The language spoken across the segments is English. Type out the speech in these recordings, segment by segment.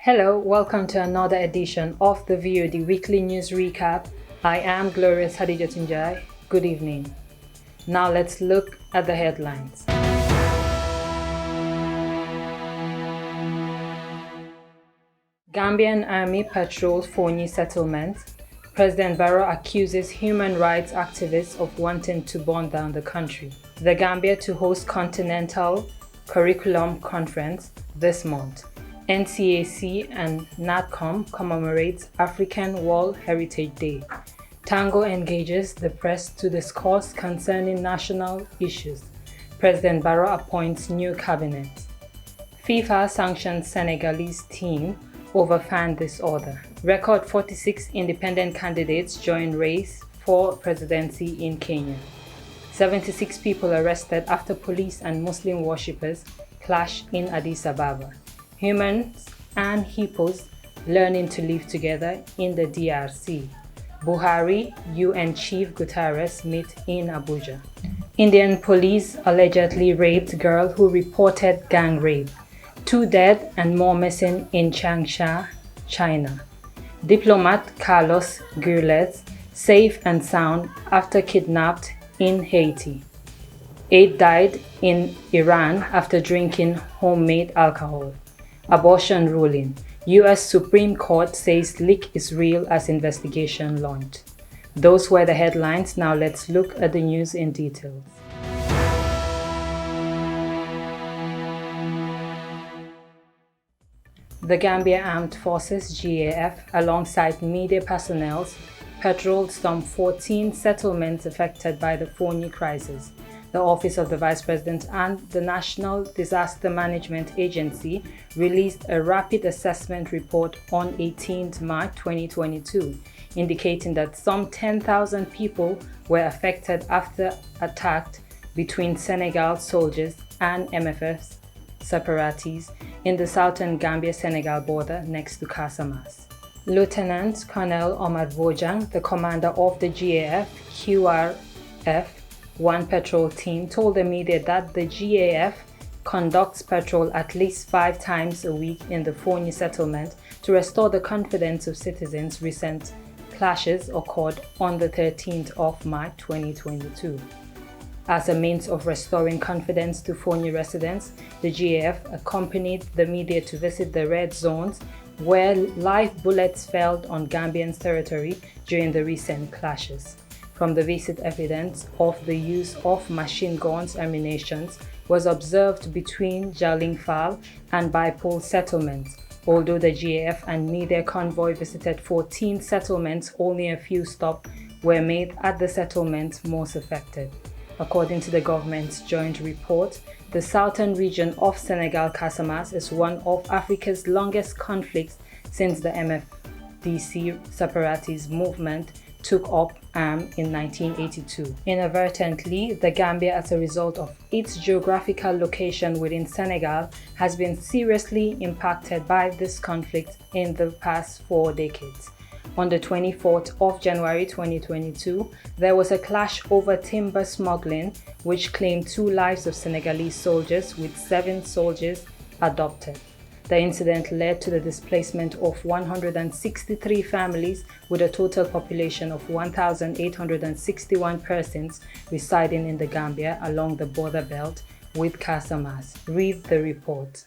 Hello, welcome to another edition of the VOD Weekly News Recap. I am glorious Haddjatou Njie. Good evening. Now let's look at the headlines. Gambian army patrols Fonyi settlement. President Barrow accuses human rights activists of wanting to burn down the country. The Gambia to host Continental Curriculum Conference this month. NCAC and NATCOM commemorates African World Heritage Day. Tango engages the press to discuss concerning national issues. President Barrow appoints new cabinet. FIFA sanctions Senegalese team over fan disorder. Record 46 independent candidates join race for presidency in Kenya. 76 people arrested after police and Muslim worshippers clash in Addis Ababa. Humans and hippos learning to live together in the DRC. Buhari, UN Chief Guterres meet in Abuja. Indian police allegedly raped girl who reported gang rape. 2 dead and more missing in Changsha, China. Diplomat Carlos Gurles safe and sound after kidnapped in Haiti. 8 died in Iran after drinking homemade alcohol. Abortion ruling. U.S. Supreme Court says leak is real as investigation launched. Those were the headlines. Now let's look at the news in detail. The Gambia Armed Forces GAF, alongside media personnel, patrolled some 14 settlements affected by the Fonyi crisis. The Office of the Vice President and the National Disaster Management Agency released a rapid assessment report on 18 March 2022, indicating that some 10,000 people were affected after attack between Senegal soldiers and MFF separatists in the southern Gambia-Senegal border next to Casamance. Lieutenant Colonel Omar Bojang, the commander of the GAF QRF 1 patrol team, told the media that the GAF conducts patrol at least 5 times a week in the Fonyi settlement to restore the confidence of citizens. Recent clashes occurred on the 13th of March 2022. As a means of restoring confidence to Fonyi residents, the GAF accompanied the media to visit the red zones where live bullets fell on Gambian territory during the recent clashes. From the visit, evidence of the use of machine guns ammunition was observed between Jalingfal and Baipol settlements. Although the GAF and media convoy visited 14 settlements, only a few stops were made at the settlements most affected. According to the government's joint report, the southern region of Senegal Casamance is one of Africa's longest conflicts since the MFDC separatist movement took up arms in 1982. Inadvertently, the Gambia, as a result of its geographical location within Senegal, has been seriously impacted by this conflict in the past 4 decades. On the 24th of January 2022, there was a clash over timber smuggling, which claimed 2 lives of Senegalese soldiers, with 7 soldiers adopted. The incident led to the displacement of 163 families, with a total population of 1,861 persons residing in the Gambia along the border belt with Casamance. Read the report.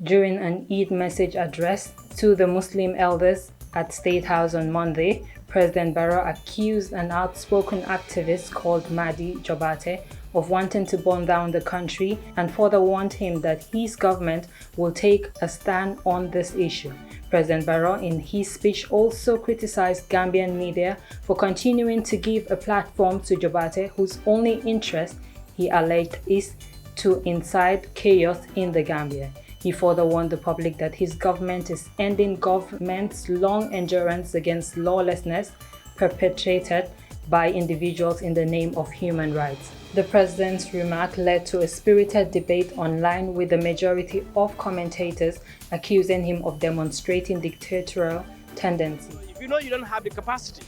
During an Eid message address to the Muslim elders at State House on Monday, President Barrow accused an outspoken activist called Madi Jobate of wanting to burn down the country and further warned him that his government will take a stand on this issue. President Barrow, in his speech, also criticized Gambian media for continuing to give a platform to Jobate, whose only interest, he alleged, is to incite chaos in the Gambia. He further warned the public that his government is ending government's long endurance against lawlessness perpetrated by individuals in the name of human rights. The president's remark led to a spirited debate online, with the majority of commentators accusing him of demonstrating dictatorial tendencies. If you know you don't have the capacity,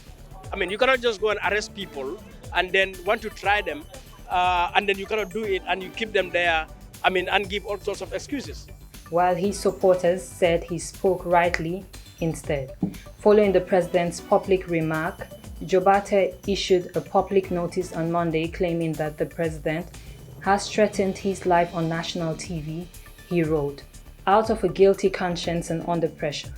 you cannot just go and arrest people and then want to try them and then you cannot do it, and you keep them there, and give all sorts of excuses. While his supporters said he spoke rightly instead. Following the president's public remark, Jobate issued a public notice on Monday claiming that the president has threatened his life on national TV. He wrote, "Out of a guilty conscience and under pressure,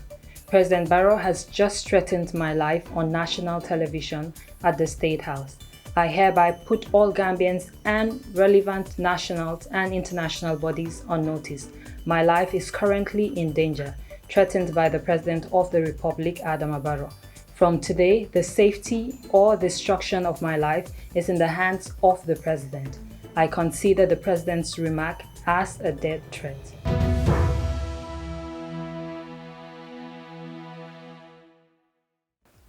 President Barrow has just threatened my life on national television at the State House. I hereby put all Gambians and relevant national and international bodies on notice. My life is currently in danger, threatened by the President of the Republic, Adama Barrow. From today, the safety or destruction of my life is in the hands of the President. I consider the President's remark as a death threat."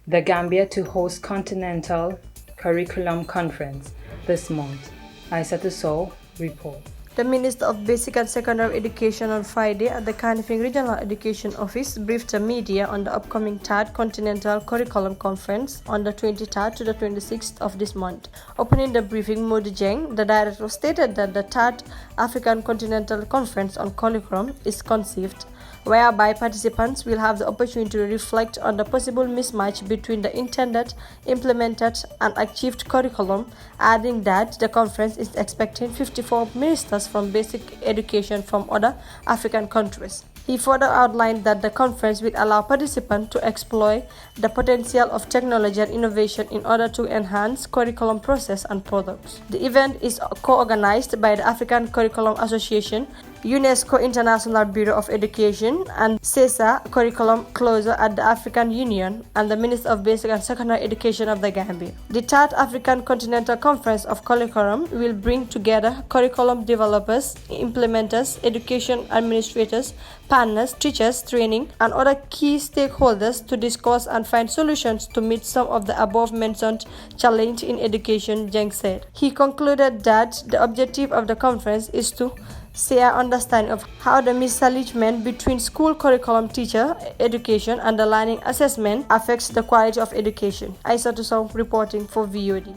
The Gambia to host Continental Curriculum Conference this month. Haddjatou Njie report. The Minister of Basic and Secondary Education on Friday at the Kanifing Regional Education Office briefed the media on the upcoming 3rd Continental Curriculum Conference on the 23rd to the 26th of this month. Opening the briefing, Modi Jeng, the director, stated that the 3rd African Continental Conference on Curriculum is conceived, whereby participants will have the opportunity to reflect on the possible mismatch between the intended, implemented, and achieved curriculum, adding that the conference is expecting 54 ministers from basic education from other African countries. He further outlined that the conference will allow participants to exploit the potential of technology and innovation in order to enhance curriculum process and products. The event is co-organized by the African Curriculum Association, UNESCO International Bureau of Education, and CESA Curriculum Closer at the African Union, and the Minister of Basic and Secondary Education of the Gambia. The 3rd African Continental Conference of Curriculum will bring together curriculum developers, implementers, education administrators, partners, teachers, training, and other key stakeholders to discuss and find solutions to meet some of the above-mentioned challenges in education, Jeng said. He concluded that the objective of the conference is to share understanding of how the misalignment between school curriculum, teacher education, and the learning assessment affects the quality of education. Haddjatou Njie reporting for VOD.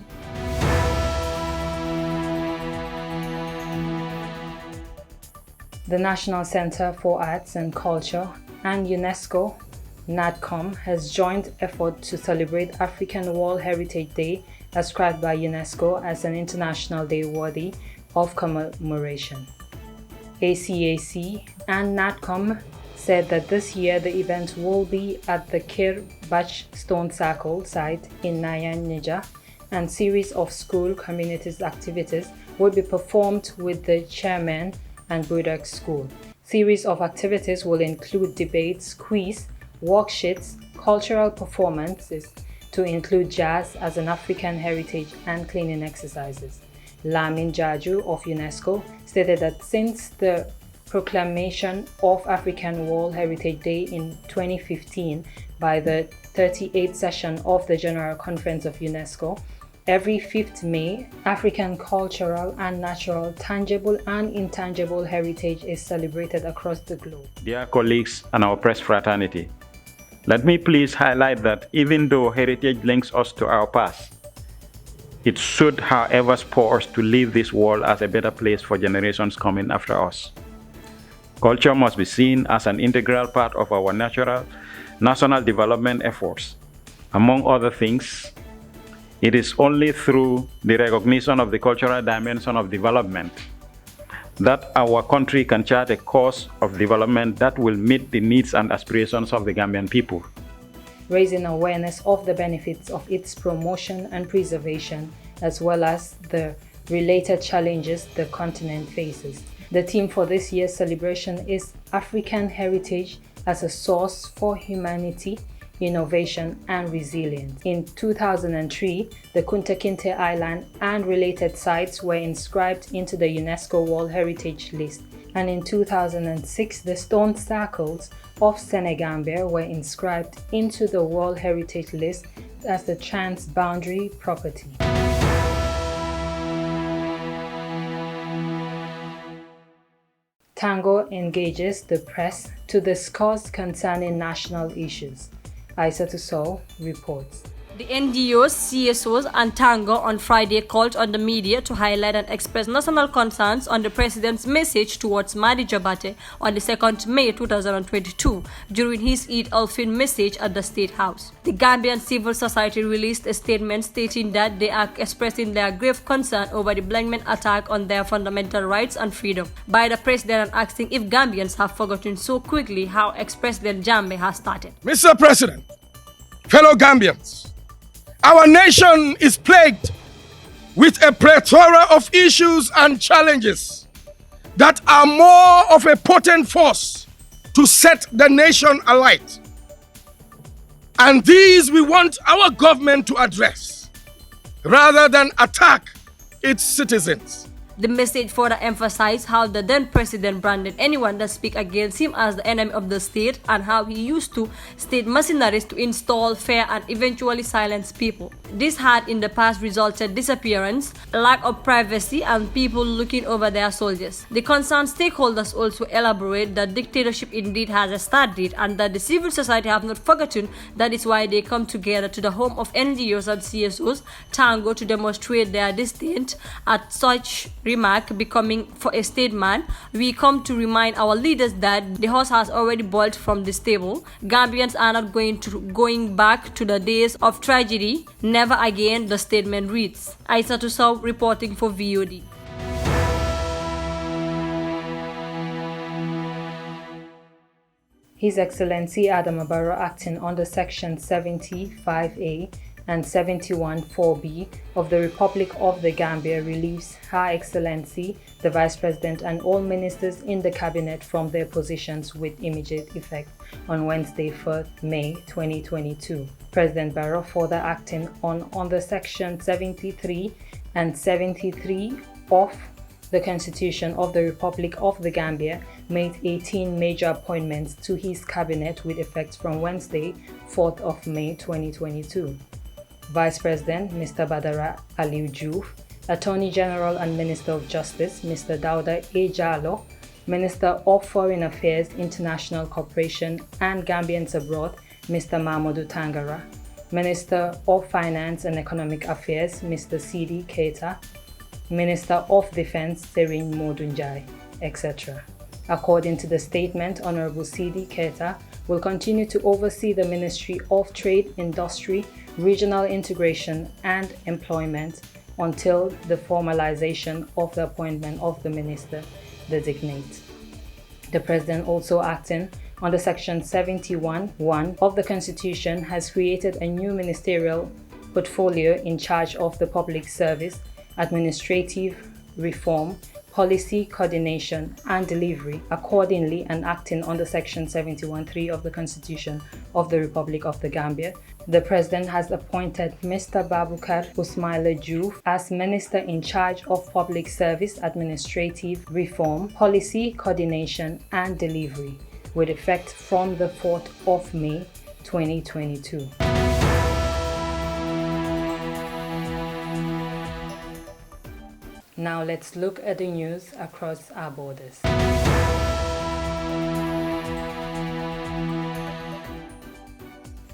The National Center for Arts and Culture and UNESCO NADCOM has joined effort to celebrate African World Heritage Day, ascribed by UNESCO as an international day worthy of commemoration. ACAC and NADCOM said that this year the event will be at the Kir Bach Stone Circle site in Nyanija, and series of school communities activities will be performed with the chairman and Budok School. Series of activities will include debates, quiz, worksheets, cultural performances to include jazz as an African heritage and cleaning exercises. Lamin Jaju of UNESCO stated that since the proclamation of African World Heritage Day in 2015 by the 38th session of the General Conference of UNESCO, every 5th May, African cultural and natural, tangible and intangible heritage is celebrated across the globe. Dear colleagues and our press fraternity, let me please highlight that even though heritage links us to our past, it should, however, spur us to leave this world as a better place for generations coming after us. Culture must be seen as an integral part of our national development efforts. Among other things, it is only through the recognition of the cultural dimension of development that our country can chart a course of development that will meet the needs and aspirations of the Gambian people. Raising awareness of the benefits of its promotion and preservation, as well as the related challenges the continent faces. The theme for this year's celebration is African Heritage as a Source for Humanity, Innovation and Resilience. In 2003, the Kunta Kinte Island and related sites were inscribed into the UNESCO World Heritage List, and in 2006, the stone circles of Senegambia were inscribed into the World Heritage List as the transboundary property. Tango engages the press to discuss concerning national issues. Haddjatou Njie reports. The NGOs, CSOs and Tango on Friday called on the media to highlight and express national concerns on the president's message towards Madi Jabate on the 2nd May 2022 during his Eid al-Fitr message at the State House. The Gambian civil society released a statement stating that they are expressing their grave concern over the blatant attack on their fundamental rights and freedom by the president and asking if Gambians have forgotten so quickly how ex-President Jammeh has started. Mr. President, fellow Gambians, our nation is plagued with a plethora of issues and challenges that are more of a potent force to set the nation alight. And these we want our government to address rather than attack its citizens. The message further emphasized how the then president branded anyone that speak against him as the enemy of the state and how he used to state mercenaries to install fear and eventually silence people. This had in the past resulted disappearance, lack of privacy and people looking over their soldiers. The concerned stakeholders also elaborate that dictatorship indeed has a start date and that the civil society have not forgotten. That is why they come together to the home of NGOs and CSOs, Tango, to demonstrate their disdain at such remark becoming for a statesman. We come to remind our leaders that the horse has already bolted from the stable. Gambians are not going back to the days of tragedy. Never again, the statement reads. Haddjatou Njie reporting for VOD. His Excellency Adama Barrow, acting under Section 75A and 71(4)(b) of the Republic of the Gambia, relieves Her Excellency, the Vice President and all ministers in the Cabinet from their positions with immediate effect on Wednesday, 4th May 2022. President Barrow, further acting under Section 73 and 73 of the Constitution of the Republic of the Gambia, made 18 major appointments to his cabinet with effect from Wednesday, 4th of May 2022. Vice President Mr. Badara Aliu Diouf, Attorney General and Minister of Justice Mr. Dauda A. Jallow, Minister of Foreign Affairs, International Cooperation and Gambians Abroad Mr. Mamadou Tangara, Minister of Finance and Economic Affairs Mr. Sidi Keita, Minister of Defense Serine Modou Njie, etc. According to the statement, Honorable Sidi Keita will continue to oversee the Ministry of Trade, Industry, Regional Integration and Employment until the formalization of the appointment of the minister designate. The President, also acting under Section 71(1) of the Constitution, has created a new ministerial portfolio in charge of the public service, administrative reform, policy coordination and delivery. Accordingly, and acting under Section 71(3) of the Constitution of the Republic of the Gambia, the President has appointed Mr. Babukar Usmaila Diouf as Minister in charge of Public Service, Administrative Reform, Policy Coordination and Delivery, with effect from the 4th of May 2022. Now let's look at the news across our borders.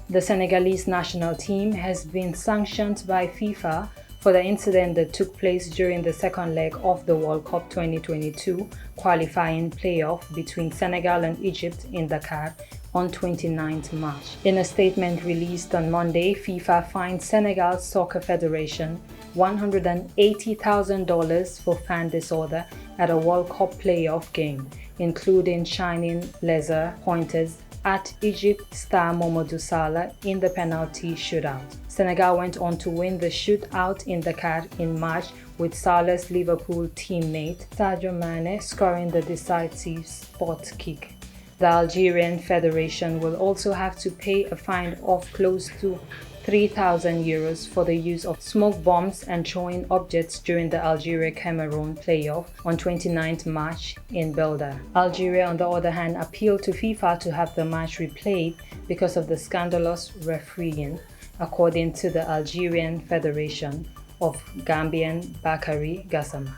The Senegalese national team has been sanctioned by FIFA for the incident that took place during the second leg of the World Cup 2022 qualifying playoff between Senegal and Egypt in Dakar on 29th March. In a statement released on Monday, FIFA fined Senegal Soccer Federation $180,000 for fan disorder at a World Cup playoff game, including shining laser pointers at Egypt star Mamadou Salah in the penalty shootout. Senegal went on to win the shootout in Dakar in March, with Salah's Liverpool teammate Sadio Mane scoring the decisive spot kick. The Algerian Federation will also have to pay a fine of close to €3,000 for the use of smoke bombs and throwing objects during the Algeria-Cameroon playoff on 29th March in Belda. Algeria, on the other hand, appealed to FIFA to have the match replayed because of the scandalous refereeing, according to the Algerian Federation of Gambian Bakary Gassama.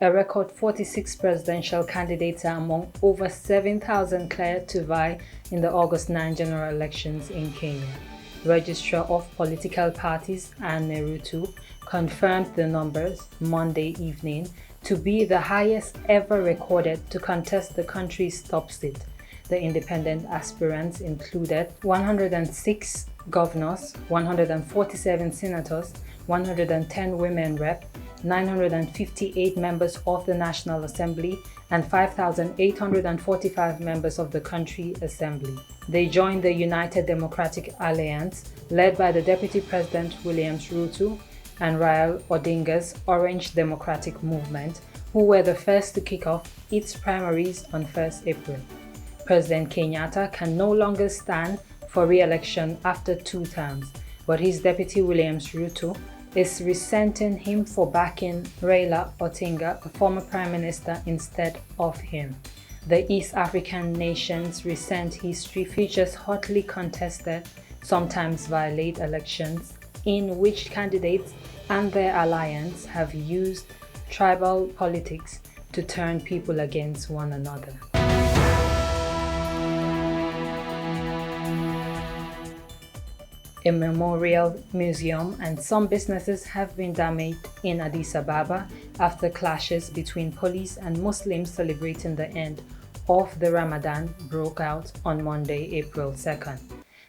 A record 46 presidential candidates are among over 7,000 cleared to vie in the August 9 general elections in Kenya. Registrar of Political Parties Anne Nerutu confirmed the numbers Monday evening to be the highest ever recorded to contest the country's top seat. The independent aspirants included 106 governors, 147 senators, 110 women rep, 958 members of the National Assembly, and 5,845 members of the country assembly. They joined the United Democratic Alliance, led by the Deputy President Williams Ruto and Raila Odinga's Orange Democratic Movement, who were the first to kick off its primaries on 1st April. President Kenyatta can no longer stand for re-election after 2 terms, but his deputy Williams Ruto is resenting him for backing Raila Odinga, a former prime minister, instead of him. The East African nation's recent history features hotly contested, sometimes violent elections in which candidates and their alliance have used tribal politics to turn people against one another. A memorial museum and some businesses have been damaged in Addis Ababa after clashes between police and Muslims celebrating the end of the Ramadan broke out on Monday, April 2nd.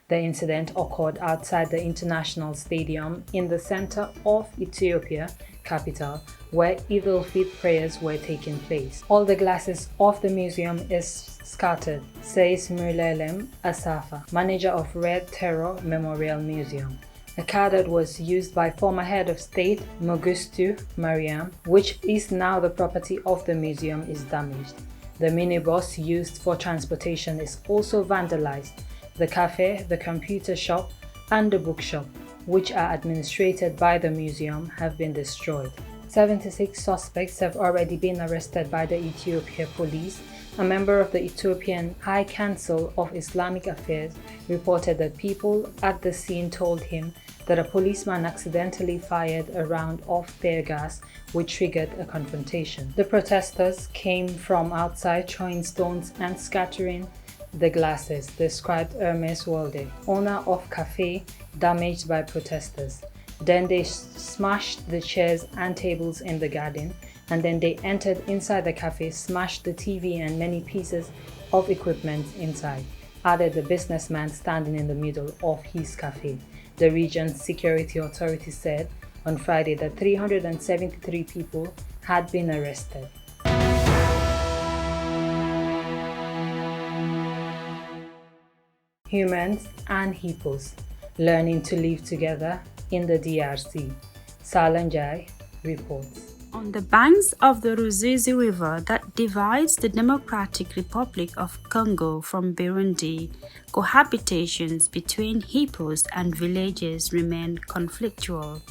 The incident occurred outside the International Stadium in the center of Ethiopia capital, where Eid al-Fitr prayers were taking place. All the glasses of the museum is scattered, says Murlelem Asafa, manager of Red Terror Memorial Museum. A car that was used by former head of state Mengistu Mariam, which is now the property of the museum, is damaged. The minibus used for transportation is also vandalized. The cafe, the computer shop, and the bookshop, which are administered by the museum, have been destroyed. 76 suspects have already been arrested by the Ethiopia police. A member of the Ethiopian High Council of Islamic Affairs reported that people at the scene told him that a policeman accidentally fired a round of tear gas, which triggered a confrontation. The protesters came from outside, throwing stones and scattering the glasses, described Hermes Walde, owner of cafe damaged by protesters. Then they smashed the chairs and tables in the garden, and then they entered inside the cafe, smashed the TV and many pieces of equipment inside, added the businessman standing in the middle of his cafe. The region's security authority said on Friday that 373 people had been arrested. Humans and hippos learning to live together in the DRC. Sanctioned Njie reports. On the banks of the Ruzizi River that divides the Democratic Republic of Congo from Burundi, cohabitations between hippos and villagers remain conflictual.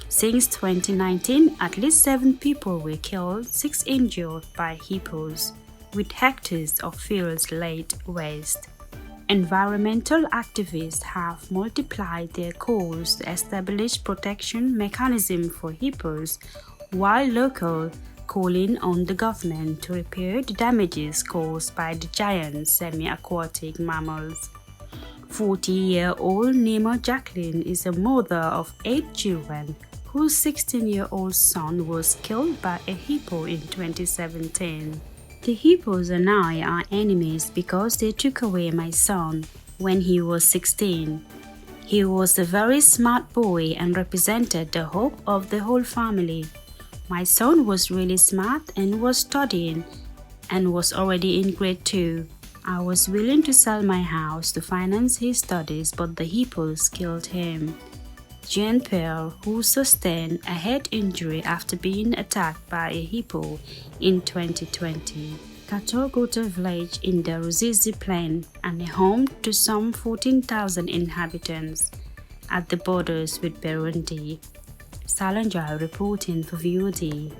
Since 2019, at least 7 people were killed, 6 injured by hippos, with hectares of fields laid waste. Environmental activists have multiplied their calls to establish protection mechanisms for hippos, while local calling on the government to repair the damages caused by the giant semi-aquatic mammals. 40-year-old Nemo Jacqueline is a mother of 8 children, whose 16-year-old son was killed by a hippo in 2017. The hippos and I are enemies because they took away my son when he was 16. He was a very smart boy and represented the hope of the whole family. My son was really smart and was studying and was already in grade 2. I was willing to sell my house to finance his studies, but the hippos killed him. Jean-Pierre, who sustained a head injury after being attacked by a hippo in 2020. Katogota village in the Ruzizi Plain and a home to some 14,000 inhabitants at the borders with Burundi. Sanctioned Njie reporting for VOD.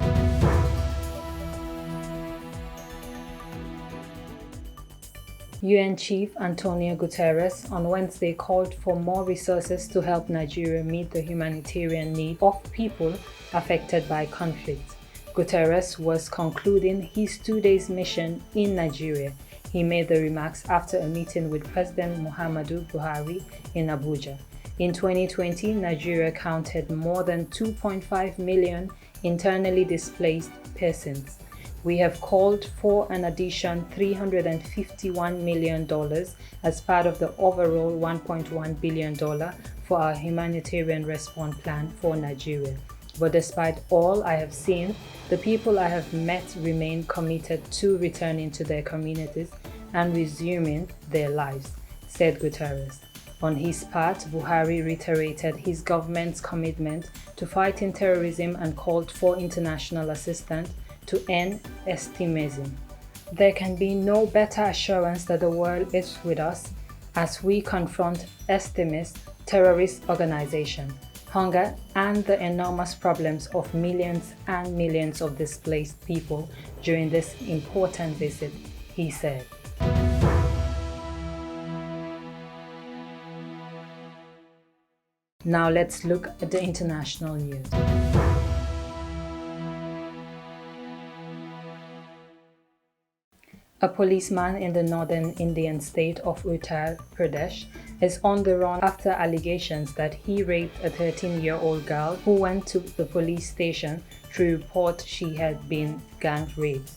UN Chief Antonio Guterres on Wednesday called for more resources to help Nigeria meet the humanitarian need of people affected by conflict. Guterres was concluding his 2-day mission in Nigeria. He made the remarks after a meeting with President Muhammadu Buhari in Abuja. In 2020, Nigeria counted more than 2.5 million internally displaced persons. We have called for an additional $351 million as part of the overall $1.1 billion for our humanitarian response plan for Nigeria. But despite all I have seen, the people I have met remain committed to returning to their communities and resuming their lives, said Guterres. On his part, Buhari reiterated his government's commitment to fighting terrorism and called for international assistance to end extremism. There can be no better assurance that the world is with us as we confront extremist terrorist organizations, hunger, and the enormous problems of millions and millions of displaced people during this important visit, he said. Now let's look at the international news. A policeman in the northern Indian state of Uttar Pradesh is on the run after allegations that he raped a 13-year-old girl who went to the police station to report she had been gang raped.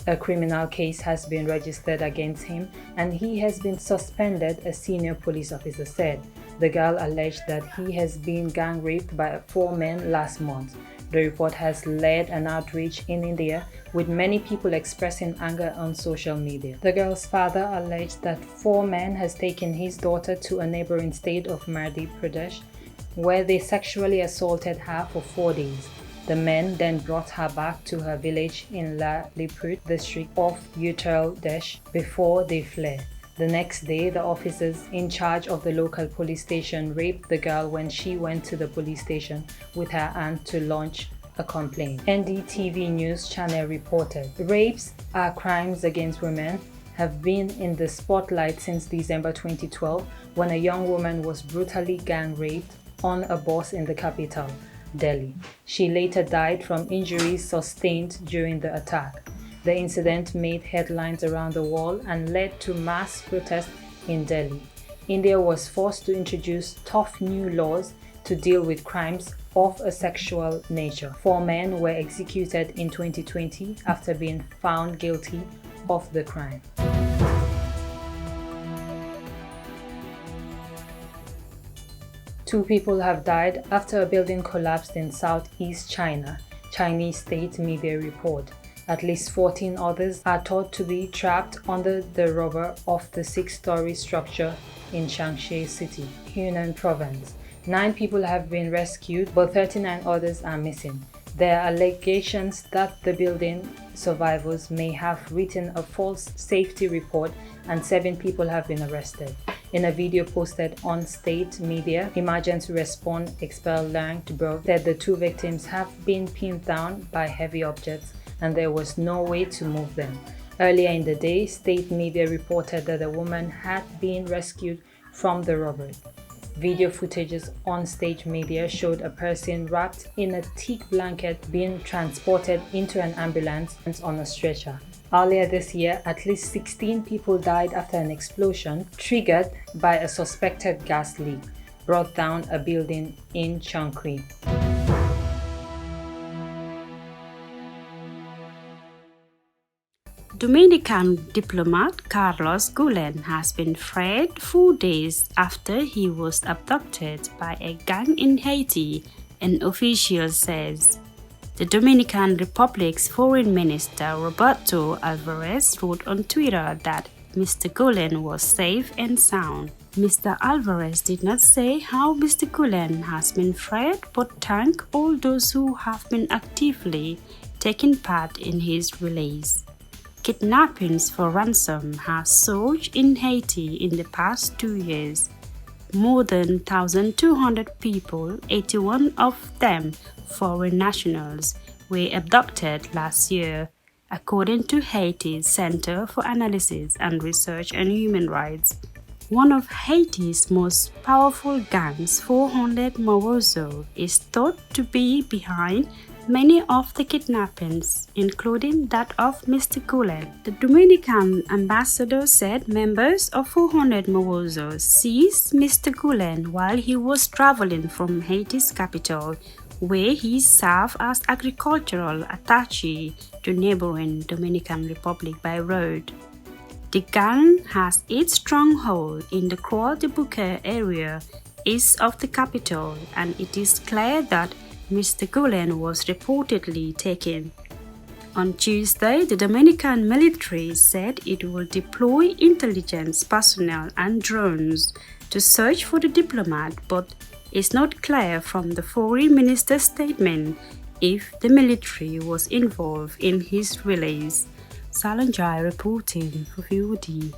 A criminal case has been registered against him and he has been suspended, a senior police officer said. The girl alleged that he has been gang raped by 4 men last month. The report has led an outrage in India, with many people expressing anger on social media. The girl's father alleged that 4 men has taken his daughter to a neighboring state of Madhya Pradesh, where they sexually assaulted her for 4 days. The men then brought her back to her village in Lalipur district of Uttar Pradesh before they fled. The next day, the officers in charge of the local police station raped the girl when she went to the police station with her aunt to launch a complaint. NDTV News Channel reported, rapes are crimes against women have been in the spotlight since December 2012 when a young woman was brutally gang raped on a bus in the capital, Delhi. She later died from injuries sustained during the attack. The incident made headlines around the world and led to mass protests in Delhi. India was forced to introduce tough new laws to deal with crimes of a sexual nature. 4 men were executed in 2020 after being found guilty of the crime. Two people have died after a building collapsed in southeast China, Chinese state media report. At least 14 others are thought to be trapped under the rubble of the 6-story structure in Shaanxi City, Hunan Province. 9 people have been rescued, but 39 others are missing. There are allegations that the building survivors may have written a false safety report and 7 people have been arrested. In a video posted on state media, emergency response expert Lang Tubro said the 2 victims have been pinned down by heavy objects and there was no way to move them. Earlier in the day, state media reported that a woman had been rescued from the rubble. Video footages on state media showed a person wrapped in a thick blanket being transported into an ambulance on a stretcher. Earlier this year, at least 16 people died after an explosion triggered by a suspected gas leak brought down a building in Chankri. Dominican diplomat Carlos Gulen has been freed 4 days after he was abducted by a gang in Haiti, an official says. The Dominican Republic's Foreign Minister Roberto Alvarez wrote on Twitter that Mr. Gulen was safe and sound. Mr. Alvarez did not say how Mr. Gulen has been freed, but thanked all those who have been actively taking part in his release. Kidnappings for ransom have surged in Haiti in the past 2 years. More than 1,200 people, 81 of them foreign nationals, were abducted last year, according to Haiti's Center for Analysis and Research on Human Rights. One of Haiti's most powerful gangs, 400 Mawozo, is thought to be behind many of the kidnappings, including that of Mr. Gulen. The Dominican ambassador said members of 400 Mawozos seized Mr. Gulen while he was traveling from Haiti's capital, where he served as agricultural attaché to neighboring Dominican Republic by road. The gang has its stronghold in the Croix de Bouquet area east of the capital, and it is clear that Mr. Gulen was reportedly taken. On Tuesday, the Dominican military said it will deploy intelligence personnel and drones to search for the diplomat, but it's not clear from the foreign minister's statement if the military was involved in his release. Haddjatou Njie reporting for VOD.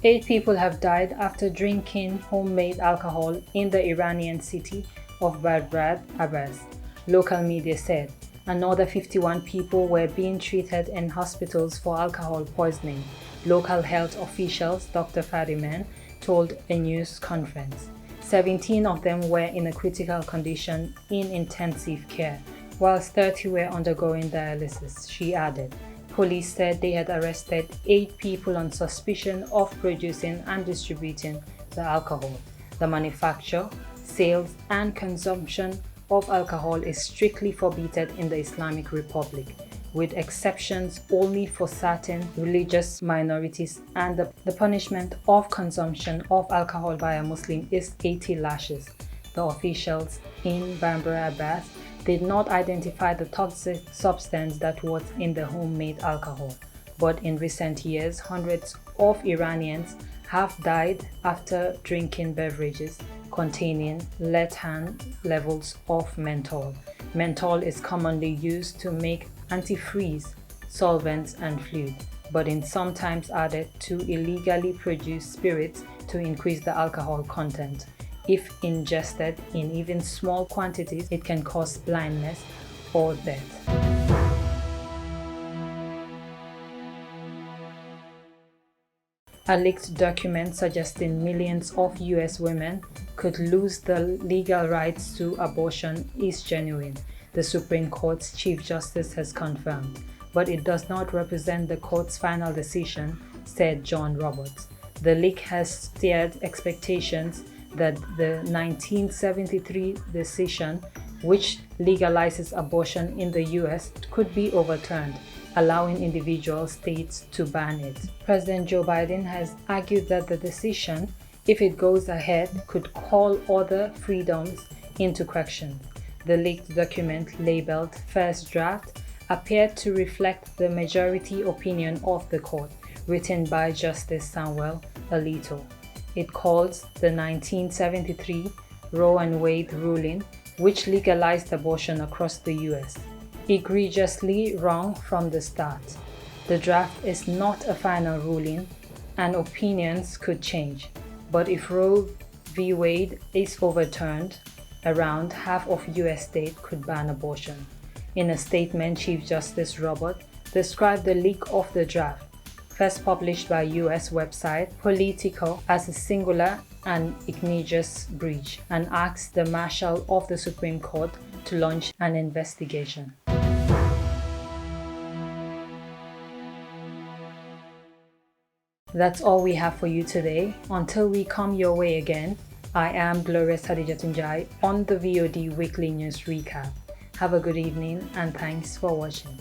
8 people have died after drinking homemade alcohol in the Iranian city of Bandar Abbas, local media said. Another 51 people were being treated in hospitals for alcohol poisoning, local health officials Dr. Fadiman told a news conference. 17 of them were in a critical condition in intensive care, whilst 30 were undergoing dialysis, she added. Police said they had arrested 8 people on suspicion of producing and distributing the alcohol. The manufacture, sales, and consumption of alcohol is strictly forbidden in the Islamic Republic, with exceptions only for certain religious minorities, and the punishment of consumption of alcohol by a Muslim is 80 lashes. The officials in Bandar Abbas did not identify the toxic substance that was in the homemade alcohol, but in recent years, hundreds of Iranians have died after drinking beverages containing lethal levels of menthol. Menthol is commonly used to make antifreeze, solvents, and fluid, but is sometimes added to illegally produced spirits to increase the alcohol content. If ingested in even small quantities, it can cause blindness or death. A leaked document suggesting millions of US women could lose the legal rights to abortion is genuine, the Supreme Court's Chief Justice has confirmed, but it does not represent the court's final decision, said John Roberts. The leak has stirred expectations that the 1973 decision, which legalizes abortion in the US, could be overturned, allowing individual states to ban it. President Joe Biden has argued that the decision, if it goes ahead, could call other freedoms into question. The leaked document, labeled First Draft, appeared to reflect the majority opinion of the court, written by Justice Samuel Alito. It calls the 1973 Roe v. Wade ruling, which legalized abortion across the US, egregiously wrong from the start. The draft is not a final ruling, and opinions could change. But if Roe v. Wade is overturned, around half of US states could ban abortion. In a statement, Chief Justice Roberts described the leak of the draft, first published by US website Politico, as a singular and egregious breach, and asked the Marshal of the Supreme Court to launch an investigation. That's all we have for you today. Until we come your way again, I am Glorious Haddjatou Njie on the VOD Weekly News Recap. Have a good evening and thanks for watching.